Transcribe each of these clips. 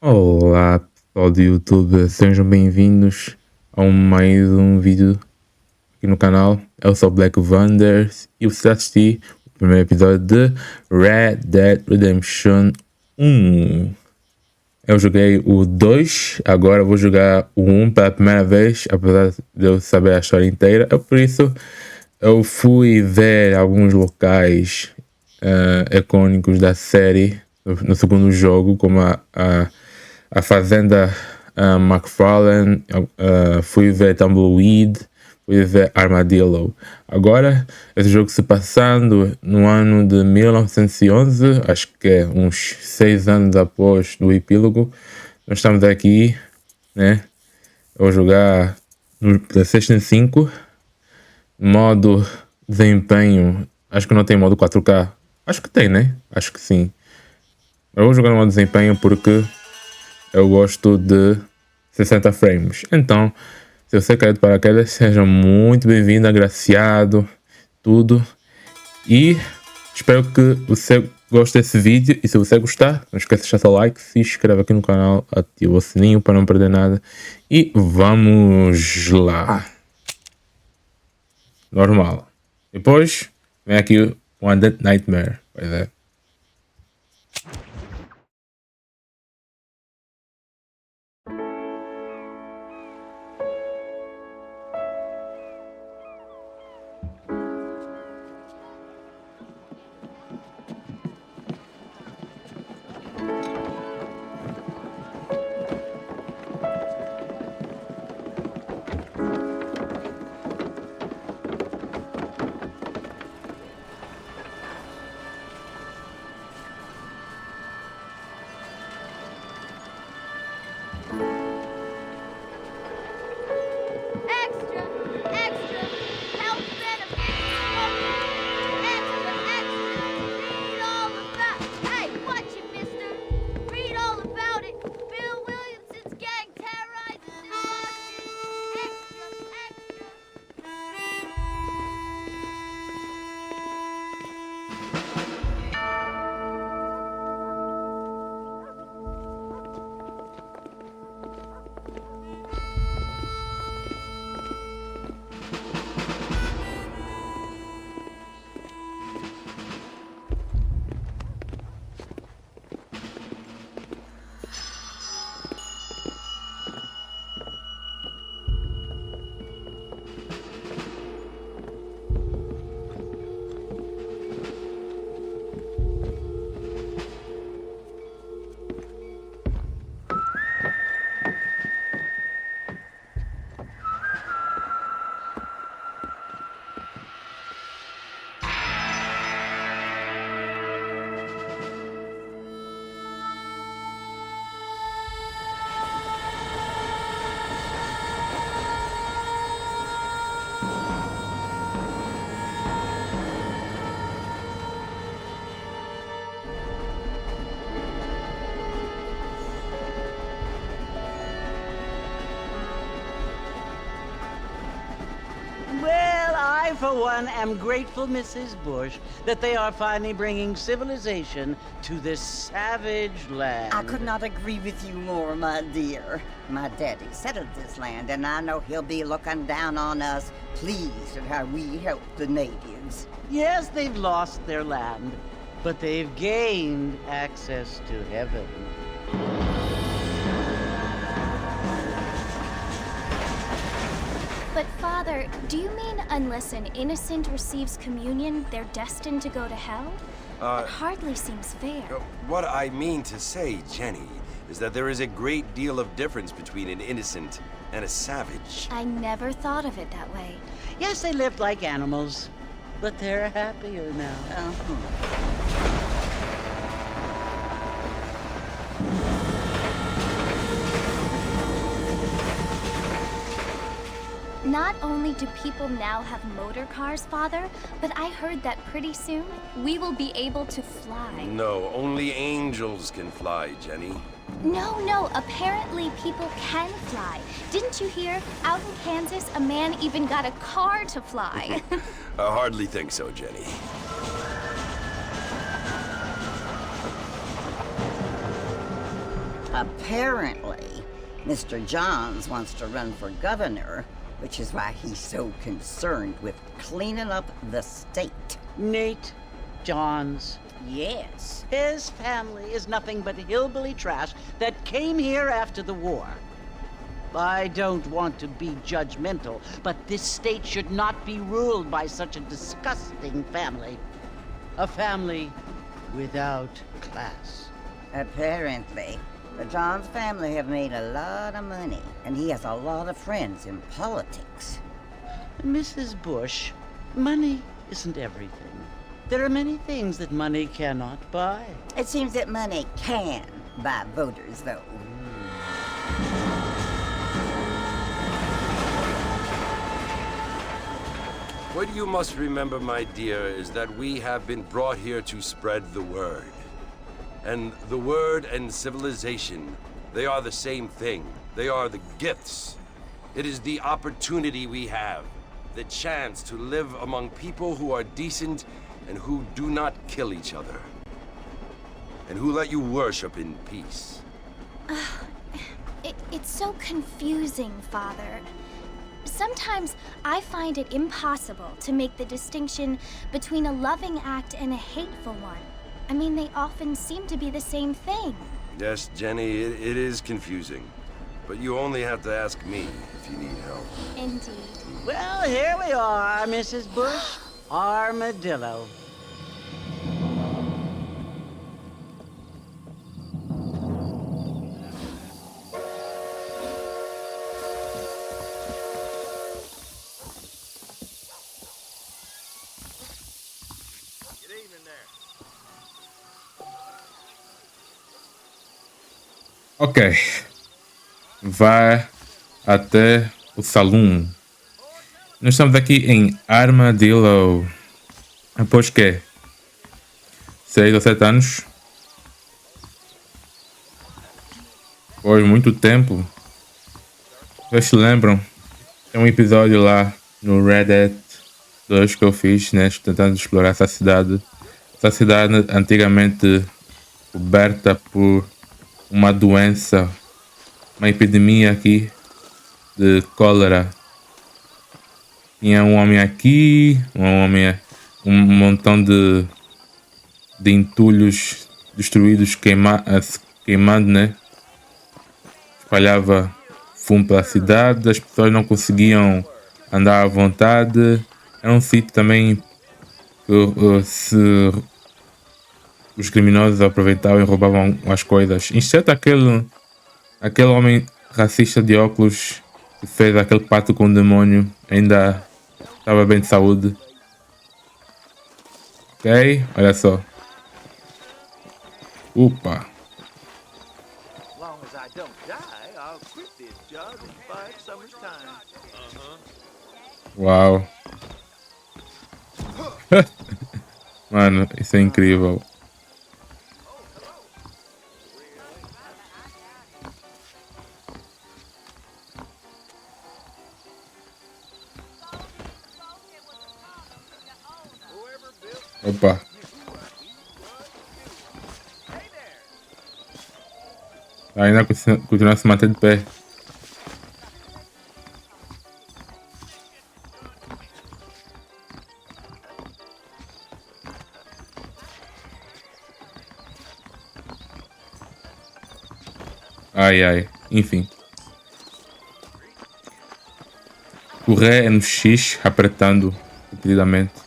Olá pessoal do YouTube, sejam bem-vindos a mais um vídeo aqui no canal. Eu sou o BlackVanders e você assistiu o primeiro episódio de Red Dead Redemption 1. Eu joguei o 2, agora vou jogar o 1 pela primeira vez, apesar de eu saber a história inteira. Por isso eu fui ver alguns locais icônicos da série no segundo jogo, como a Fazenda McFarlane, fui ver Tumbleweed, fui ver Armadillo. Agora, esse jogo se passando no ano de 1911, acho que é uns 6 anos após do epílogo, nós estamos aqui, né? Eu vou jogar no PlayStation 5, modo desempenho, acho que não tem modo 4K. Acho que tem, né? Acho que sim. Eu vou jogar no modo desempenho porque eu gosto de 60 frames. Então, se você caiu de paraquedas, seja muito bem-vindo, agraciado, tudo. E espero que você goste desse vídeo. E se você gostar, não esqueça de deixar seu like, se inscreve aqui no canal, ativa o sininho para não perder nada. E vamos lá. Normal. Depois, vem aqui o One Nightmare. Pois é. Extra! Extra! Health benefits! Extra! Extra! Read all about... Hey, watch it, mister! Read all about it! Bill Williamson's gang terrorizes New Extra! Well, I, for one, am grateful, Mrs. Bush, that they are finally bringing civilization to this savage land. I could not agree with you more, my dear. My daddy settled this land, and I know he'll be looking down on us, pleased at how we helped the natives. Yes, they've lost their land, but they've gained access to heaven. But, Father, do you mean unless an innocent receives communion, they're destined to go to hell? That hardly seems fair. What I mean to say, Jenny, is that there is a great deal of difference between an innocent and a savage. I never thought of it that way. Yes, they lived like animals, but they're happier now. Not only do people now have motor cars, Father, but I heard that pretty soon we will be able to fly. No, only angels can fly, Jenny. No, apparently people can fly. Didn't you hear? Out in Kansas, a man even got a car to fly. I hardly think so, Jenny. Apparently, Mr. Johns wants to run for governor, which is why he's so concerned with cleaning up the state. Nate Johns. Yes. His family is nothing but hillbilly trash that came here after the war. I don't want to be judgmental, but this state should not be ruled by such a disgusting family. A family without class. Apparently. The Johns family have made a lot of money, and he has a lot of friends in politics. Mrs. Bush, money isn't everything. There are many things that money cannot buy. It seems that money can buy voters, though. What you must remember, my dear, is that we have been brought here to spread the word. And the word and civilization, they are the same thing. They are the gifts. It is the opportunity we have, the chance to live among people who are decent and who do not kill each other. And who let you worship in peace. It's so confusing, Father. Sometimes I find it impossible to make the distinction between a loving act and a hateful one. I mean, they often seem to be the same thing. Yes, Jenny, it is confusing. But you only have to ask me if you need help. Indeed. Well, here we are, Mrs. Bush. Armadillo. Ok. Vai até o salão. Nós estamos aqui em Armadillo. Após que 6 ou 7 anos. Após muito tempo. Vocês se lembram? Tem um episódio lá no Reddit 2 que eu fiz, né? Tentando explorar essa cidade. Essa cidade antigamente coberta por uma doença, uma epidemia aqui de cólera. Tinha um homem aqui, um montão de entulhos destruídos queimando, né? Espalhava fumo pela cidade, as pessoas não conseguiam andar à vontade. Era um sítio também que os criminosos aproveitavam e roubavam as coisas. Exceto aquele homem racista de óculos que fez aquele pacto com o demônio. Ainda estava bem de saúde. Ok, olha só. Upa. Uau. Mano, isso é incrível. Opa. Ainda continua a se manter de pé. Ai, enfim. Correr é no X, apertando repetidamente.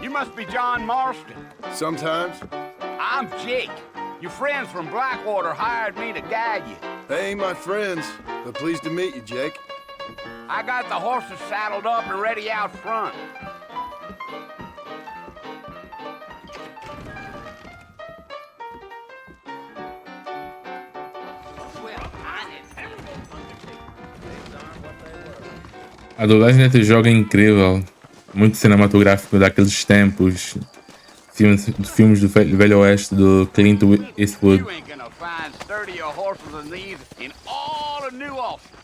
You must be John Marston. Sometimes. I'm Jake. Your friends from Blackwater hired me to guide you. They ain't my friends, but pleased to meet you, Jake. I got the horses saddled up and ready out front. A dublagem desse jogo é incrível, muito cinematográfico daqueles tempos, filmes do Velho Oeste do Clint Eastwood. You ain't gonna find sturdier horses than these in all of New Ulster.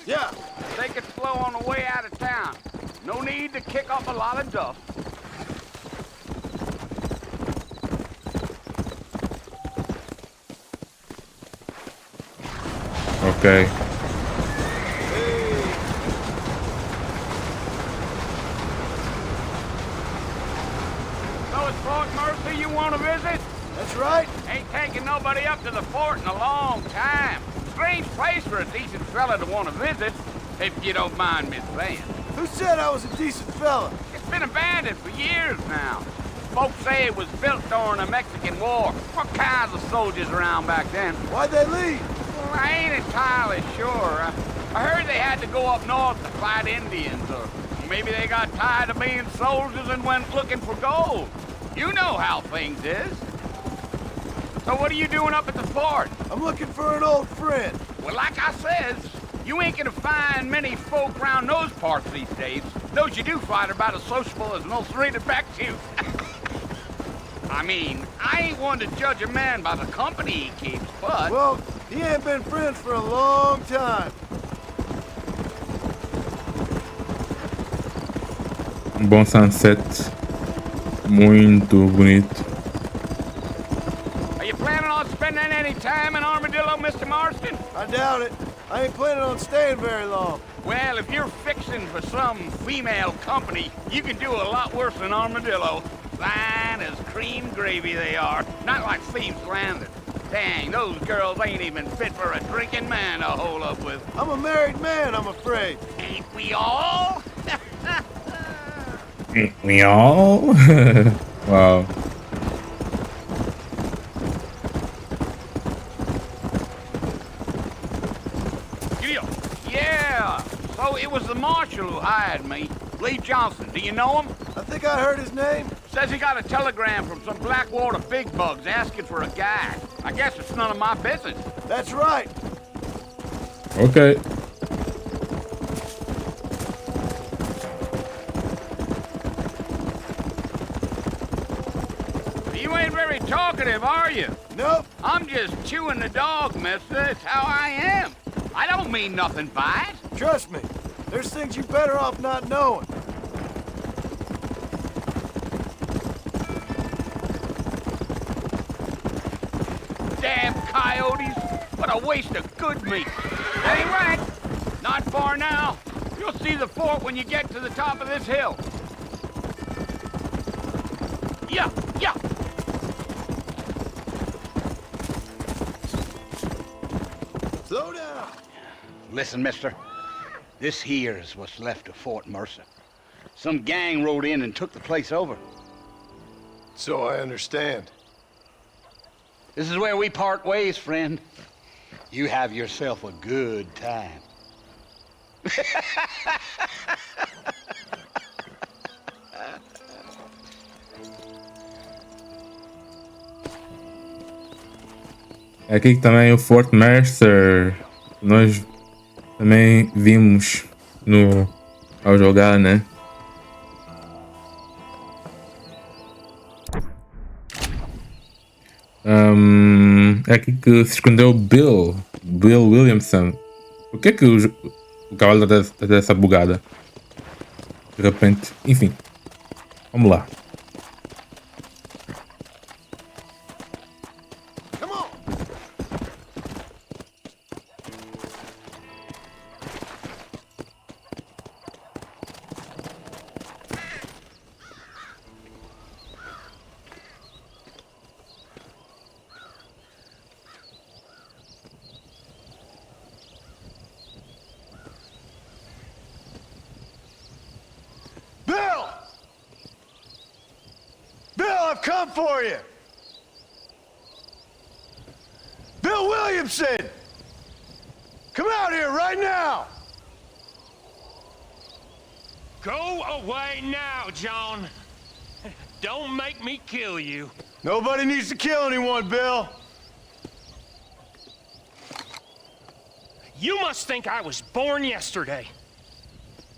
Yeah. Take it slow on the way out of town. No need to kick up a lot of dust. Ok. So it's Fort Mercy you want to visit? That's right. Ain't taking nobody up to the fort in a long time. Strange place for a decent fella to want to visit, if you don't mind me saying. Who said I was a decent fella? It's been abandoned for years now. Folks say it was built during the Mexican War. What kinds of soldiers around back then? Why'd they leave? Well, I ain't entirely sure. I heard they had to go up north to fight Indians, or maybe they got tired of being soldiers and went looking for gold. You know how things is. So what are you doing up at the fort? I'm looking for an old friend. Well, like I says, you ain't gonna find many folk around those parts these days. Those you do find are about as sociable as an ulcerated back tooth. I mean, I ain't one to judge a man by the company he keeps, but... Well, he ain't been friends for a long time. Um bom sunset. Muito bonito. Are you planning on spending any time in Armadillo, Mr. Marston? I doubt it. I ain't planning on staying very long. Well, if you're fixing for some female company, you can do a lot worse than Armadillo. Fine as cream gravy they are. Not like Thieves' Landing. Dang, those girls ain't even fit for a drinking man to hole up with. I'm a married man, I'm afraid. Ain't we all? We all? Wow. Yeah. So it was the marshal who hired me. Lee Johnson. Do you know him? I think I heard his name. Says he got a telegram from some Blackwater big bugs asking for a guy. I guess it's none of my business. That's right. Ok. You ain't very talkative, are you? Nope. I'm just chewing the dog, mister. It's how I am. I don't mean nothing by it. Trust me. There's things you better off not knowing. Damn coyotes. What a waste of good meat. Anyway, not far now. You'll see the fort when you get to the top of this hill. Yeah, yeah. Slow down. Listen, mister. This here is what's left of Fort Mercer. Some gang rode in and took the place over. So I understand. This is where we part ways, friend. You have yourself a good time. É aqui que também o Fort Mercer nós também vimos ao jogar, né? É aqui que se escondeu Bill Williamson. O que é que o cavalo está dessa bugada? De repente, enfim, vamos lá. I've come for you! Bill Williamson! Come out here right now! Go away now, John. Don't make me kill you. Nobody needs to kill anyone, Bill. You must think I was born yesterday.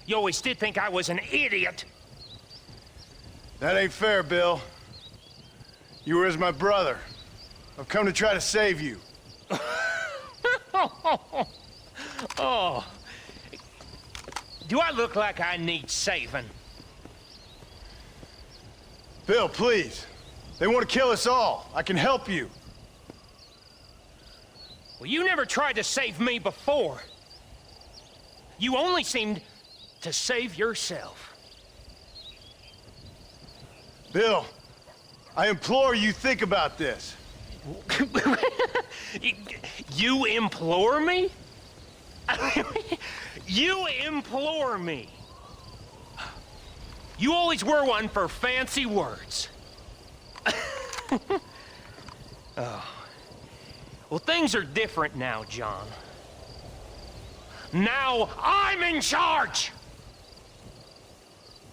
You always did think I was an idiot. That ain't fair, Bill. You were as my brother. I've come to try to save you. Oh. Do I look like I need saving? Bill, please. They want to kill us all. I can help you. Well, you never tried to save me before. You only seemed to save yourself. Bill, I implore you think about this. You implore me? You implore me. You always were one for fancy words. Oh. Well, things are different now, John. Now I'm in charge!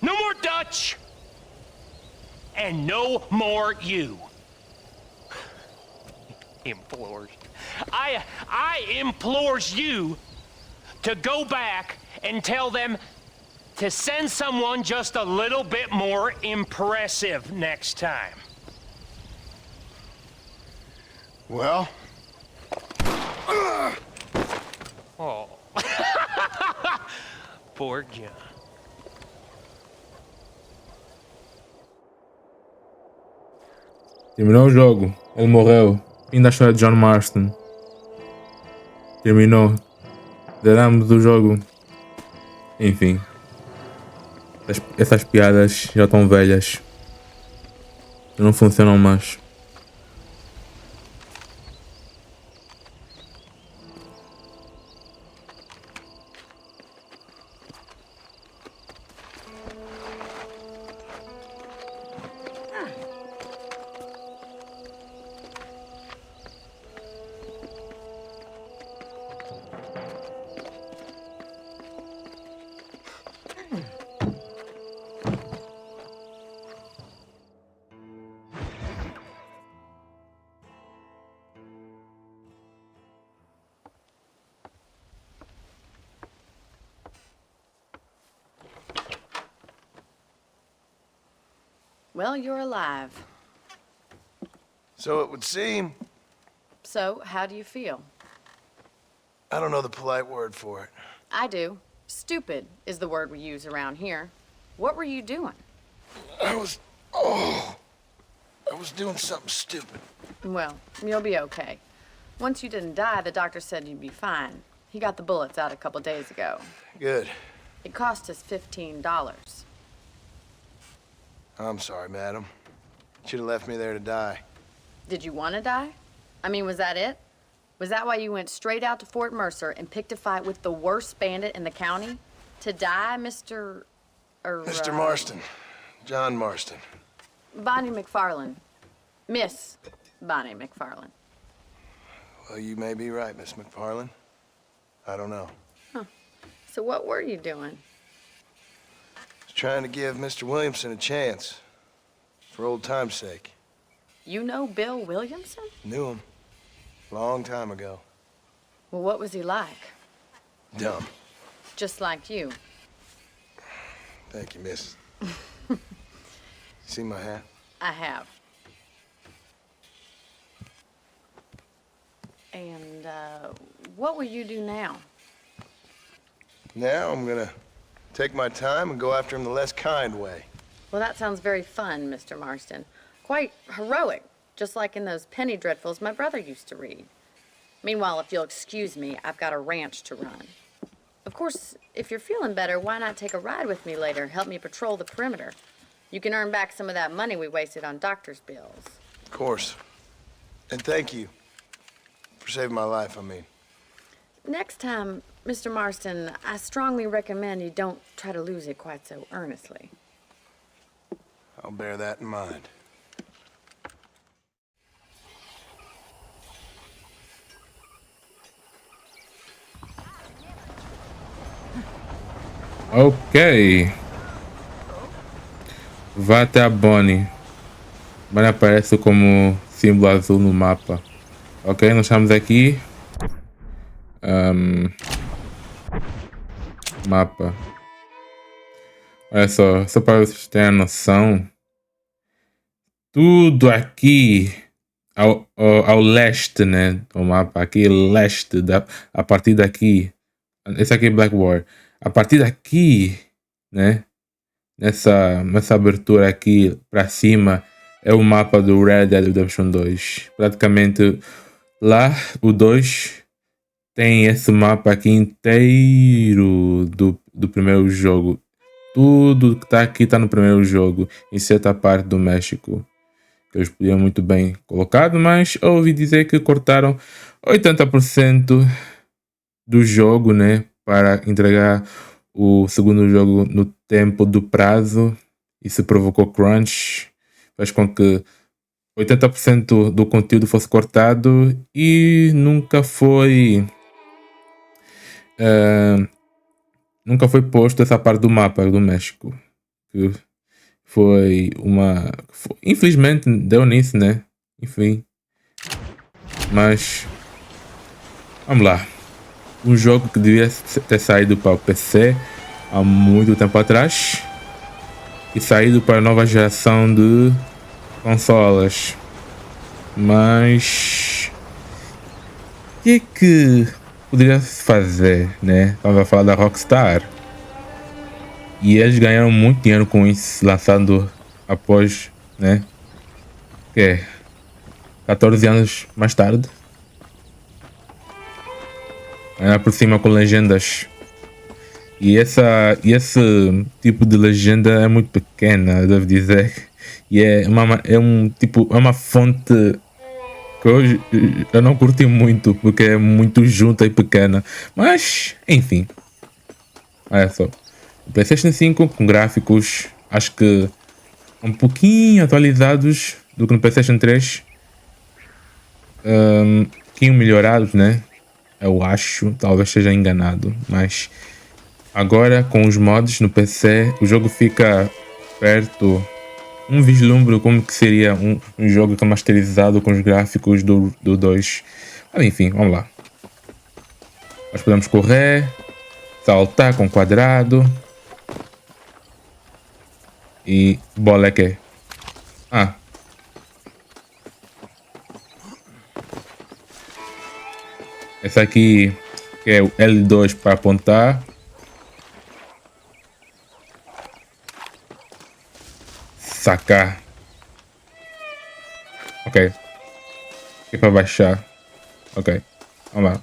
No more Dutch! And no more you. Implores. I implores you to go back and tell them to send someone just a little bit more impressive next time. Well? Oh. Poor John. Terminou o jogo. Ele morreu. Fim da história de John Marston. Terminou. Zeramos o jogo. Enfim. Essas piadas já estão velhas. Não funcionam mais. Well, you're alive. So it would seem. So, how do you feel? I don't know the polite word for it. I do. Stupid is the word we use around here. What were you doing? I was doing something stupid. Well, you'll be okay. Once you didn't die, the doctor said you'd be fine. He got the bullets out a couple days ago. Good. It cost us $15. I'm sorry, madam. Should have left me there to die. Did you want to die? I mean, was that it? Was that why you went straight out to Fort Mercer and picked a fight with the worst bandit in the county? To die, Mr. Mr. Marston. John Marston. Bonnie McFarland. Miss Bonnie McFarland. Well, you may be right, Miss McFarland. I don't know. Huh. So what were you doing? Trying to give Mr. Williamson a chance. For old time's sake. You know Bill Williamson? Knew him. Long time ago. Well, what was he like? Dumb. Just like you. Thank you, miss. See my hat? I have. And, what will you do now? Now I'm gonna take my time and go after him the less kind way. Well, that sounds very fun, Mr. Marston. Quite heroic, just like in those penny dreadfuls my brother used to read. Meanwhile, if you'll excuse me, I've got a ranch to run. Of course, if you're feeling better, why not take a ride with me later? Help me patrol the perimeter. You can earn back some of that money we wasted on doctor's bills. Of course. And thank you. For saving my life, I mean. Next time, Mr. Marston, I strongly recommend you don't try to lose it quite so earnestly. I'll bear that in mind. Ok. Vá até a Bonnie. Bonnie aparece como símbolo azul no mapa. Ok, nós estamos aqui. Mapa. Olha só para vocês terem a noção. tudo aqui ao leste, né? O mapa aqui, leste, a partir daqui. Esse aqui é Black War. A partir daqui, né? Nessa abertura aqui para cima é o mapa do Red Dead Redemption 2. Praticamente lá o 2 tem esse mapa aqui inteiro do primeiro jogo. Tudo que tá aqui tá no primeiro jogo, exceto a parte do México, que eles podiam muito bem colocado, mas eu ouvi dizer que cortaram 80% do jogo, né, para entregar o segundo jogo no tempo do prazo. Isso provocou crunch, faz com que 80% do conteúdo fosse cortado e nunca foi posto essa parte do mapa do México, que infelizmente deu nisso, né? Enfim, mas vamos lá. Um jogo que devia ter saído para o PC há muito tempo atrás e saído para a nova geração de consolas. Mas o que é que poderia se fazer, né? Estava a falar da Rockstar e eles ganharam muito dinheiro com isso, lançando após, né? Que é 14 anos mais tarde. Ainda por cima com legendas. E esse tipo de legenda é muito pequena, devo dizer. E é uma fonte que eu não curti muito, porque é muito junta e pequena. Mas, enfim. Olha só. O PlayStation 5 com gráficos, acho que um pouquinho atualizados do que no PlayStation 3. Um pouquinho melhorados, né? Eu acho, talvez esteja enganado, mas agora com os mods no PC o jogo fica perto, um vislumbre como que seria um jogo remasterizado com os gráficos do 2. Mas enfim, vamos lá. Nós podemos correr, saltar com quadrado e bola é que esse aqui que é o L2 para apontar. Sacar. Ok. Aqui para baixar. Ok. Vamos lá.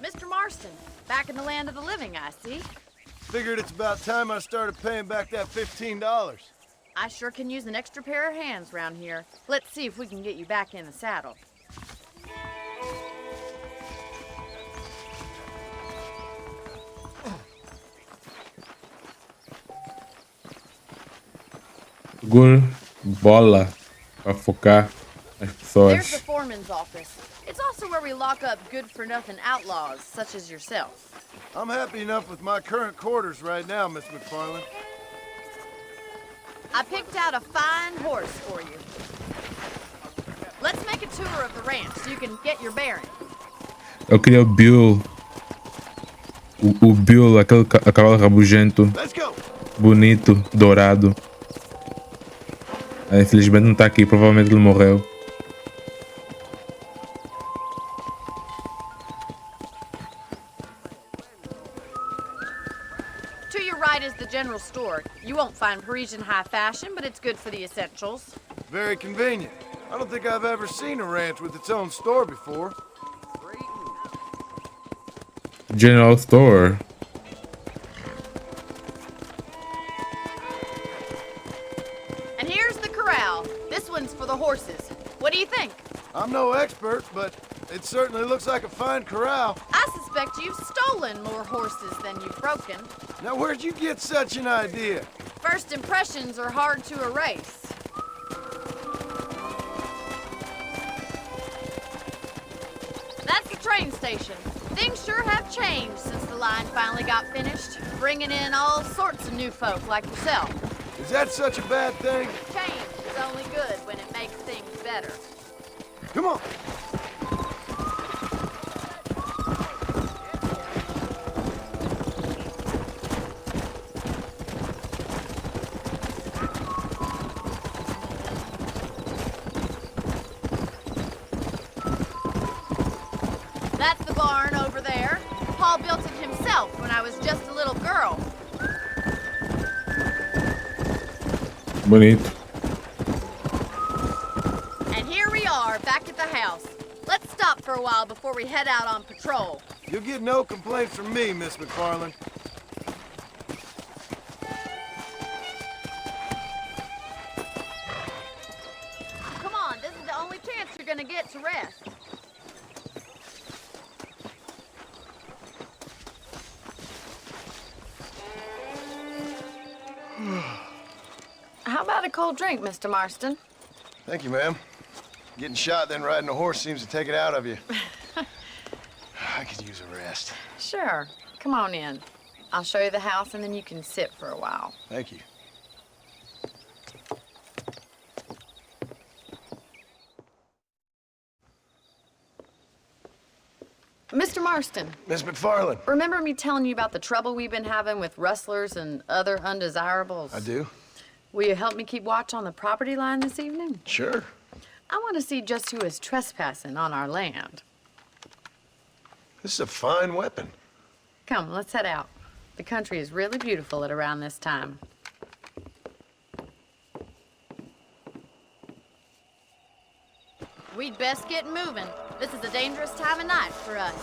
Mr. Marston, back in the land of the living, I see. Figured it's about time I started paying back that $15. I sure can use an extra pair of hands round here. Let's see if we can get you back in the saddle. Segura bola para focar as There's the pessoas. foreman's office. It's also where we lock up good-for-nothing outlaws, such as yourself. I'm happy enough with my current quarters right now, Miss McFarland. I picked out a fine horse for you. Let's make a tour of the ranch so you can get your bearing. Eu queria o Bill. O Bill, aquele cavalo rabugento, Let's go. bonito, dourado. Infelizmente não está aqui, provavelmente ele morreu. To your right is the general store. You won't find Parisian high fashion, but it's good for the essentials. Very convenient. I don't think I've ever seen a ranch with its own store before. General Store. And here's the corral. This one's for the horses. What do you think? I'm no expert, but it certainly looks like a fine corral. I suspect you've stolen more horses than you've broken. Now, where'd you get such an idea? First impressions are hard to erase. That's the train station. Things sure have changed since the line finally got finished, bringing in all sorts of new folk like yourself. Is that such a bad thing? Change is only good when it makes things better. Come on. over there. Paul built it himself when I was just a little girl. Bonito. And here we are, back at the house. Let's stop for a while before we head out on patrol. You'll get no complaints from me, Miss McFarland. Come on, this is the only chance you're gonna get to rest. How about a cold drink, Mr. Marston? Thank you, ma'am. Getting shot, then riding a horse seems to take it out of you. I could use a rest. Sure. Come on in. I'll show you the house, and then you can sit for a while. Thank you. Mr. Marston, Miss McFarland. remember me telling you about the trouble we've been having with rustlers and other undesirables? I do. Will you help me keep watch on the property line this evening? Sure. I want to see just who is trespassing on our land. This is a fine weapon. Come, let's head out. The country is really beautiful at around this time. We'd best get moving. This is a dangerous time of night for us.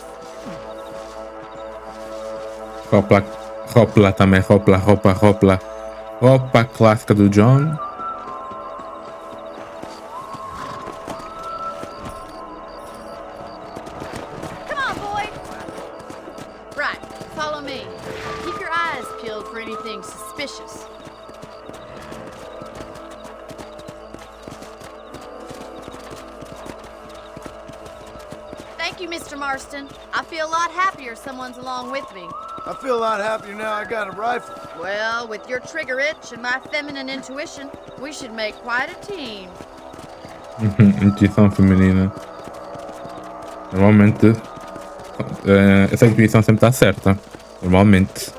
Hopla, hopla também, hopla, hopla, hopla. Roupa clássica do John. Come on, boy. Right, follow me. Keep your eyes peeled for anything suspicious. Thank you, Mr. Marston. I feel a lot happier someone's along with me. I feel a lot happier now I got a rifle. Well, with your trigger itch and my feminine intuition, we should make quite a team. Intuição feminina. Normalmente, essa intuição sempre está certa. Normalmente.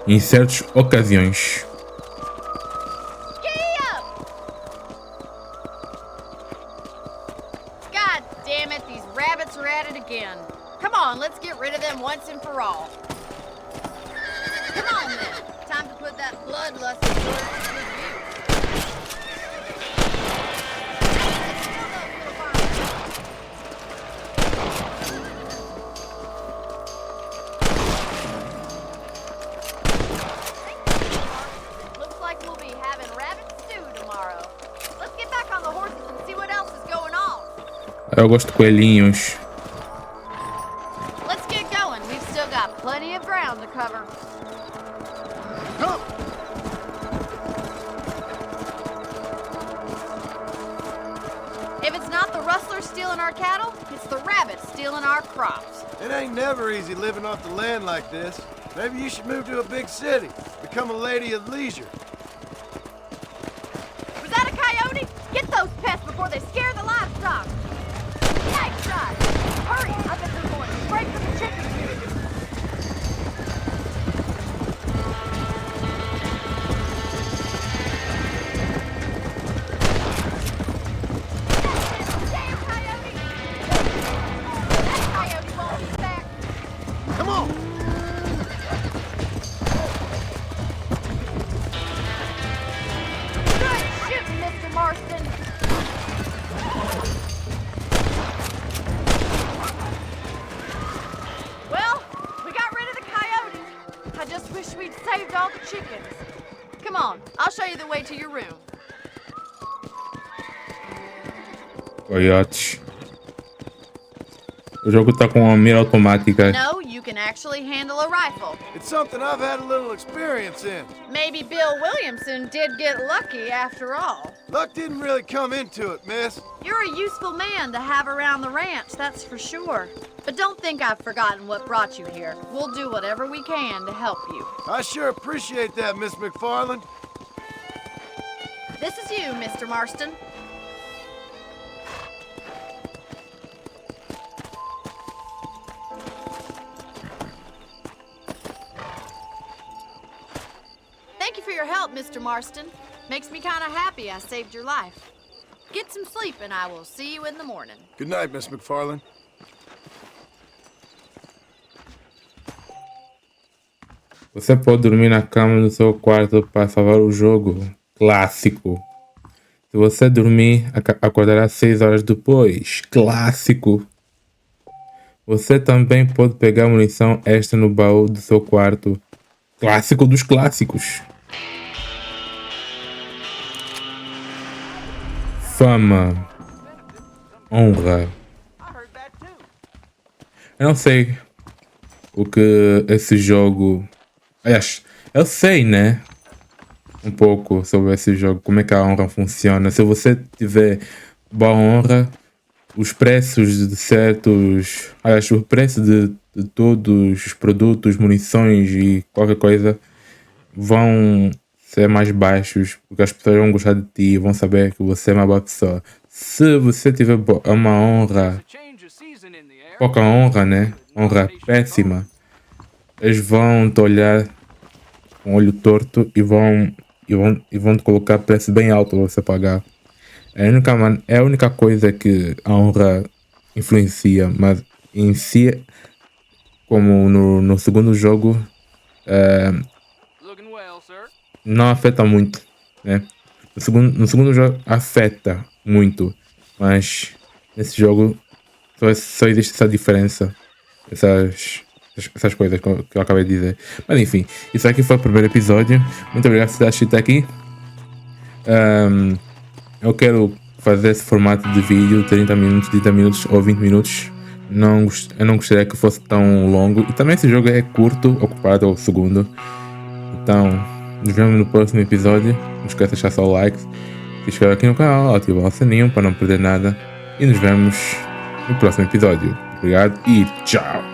Em certas ocasiões. Giddy up! God damn it, these rabbits are at it again. Come on, let's get rid of them once and for all. Come on then, time to put that bloodlust to good use. Looks like we'll be having rabbit stew tomorrow. Let's get back on the horses and see what else is going on. Eu gosto de coelhinhos. Let's get going. We've still got plenty of ground to cover. If it's not the rustlers stealing our cattle, it's the rabbits stealing our crops. It ain't never easy living off the land like this. Maybe you should move to a big city. Become a lady of leisure. Was that a coyote? Get those pests before they scare the livestock. Nice shot. Hurry, I bet they're going straight for the chicken coop. Damn coyote! That coyote won't be back. Come on! Good shooting, Mr. Marston. Well, we got rid of the coyote. I just wish we'd saved all the chickens. Come on, I'll show you the way to your room. Coiotes. O jogo tá com a mira automática. No, you can actually handle a rifle. It's something I've had a little experience in. Maybe Bill Williamson did get lucky after all. Luck didn't really come into it, miss. You're a useful man to have around the ranch, that's for sure. But don't think I've forgotten what brought you here. We'll do whatever we can to help you. I sure appreciate that, Miss McFarland. This is you, Mr. Marston. Thank you for your help, Mr. Marston. Makes me kind of happy I saved your life. Get some sleep and I will see you in the morning. Good night, Miss McFarlane. Você pode dormir na cama do seu quarto para salvar o jogo. Clássico. Se você dormir, acordará 6 horas depois. Clássico. Você também pode pegar munição extra no baú do seu quarto. Clássico dos clássicos. Fama. Honra. Eu não sei o que esse jogo... Aliás, eu sei, né? Um pouco sobre esse jogo, como é que a honra funciona. Se você tiver boa honra, os preços de certos... Aliás, o preço de todos os produtos, munições e qualquer coisa vão ser mais baixos, porque as pessoas vão gostar de ti, vão saber que você é uma boa pessoa. Se você tiver uma honra, pouca honra, né? Honra péssima, eles vão te olhar com o olho torto e vão te colocar preço bem alto para você pagar. É a única coisa que a honra influencia, mas em si, como no segundo jogo, não afeta muito, né? No segundo jogo afeta muito, mas nesse jogo só existe essa diferença, essas coisas que eu acabei de dizer. Mas enfim, isso aqui foi o primeiro episódio. Muito obrigado por ter assistido até aqui. Eu quero fazer esse formato de vídeo 30 minutos ou 20 minutos. Eu não gostaria que fosse tão longo. E também esse jogo é curto, comparado ao segundo. Então, nos vemos no próximo episódio. Não esqueça de deixar seu like, se inscrever aqui no canal, ativar o sininho para não perder nada. E nos vemos no próximo episódio. Obrigado e tchau!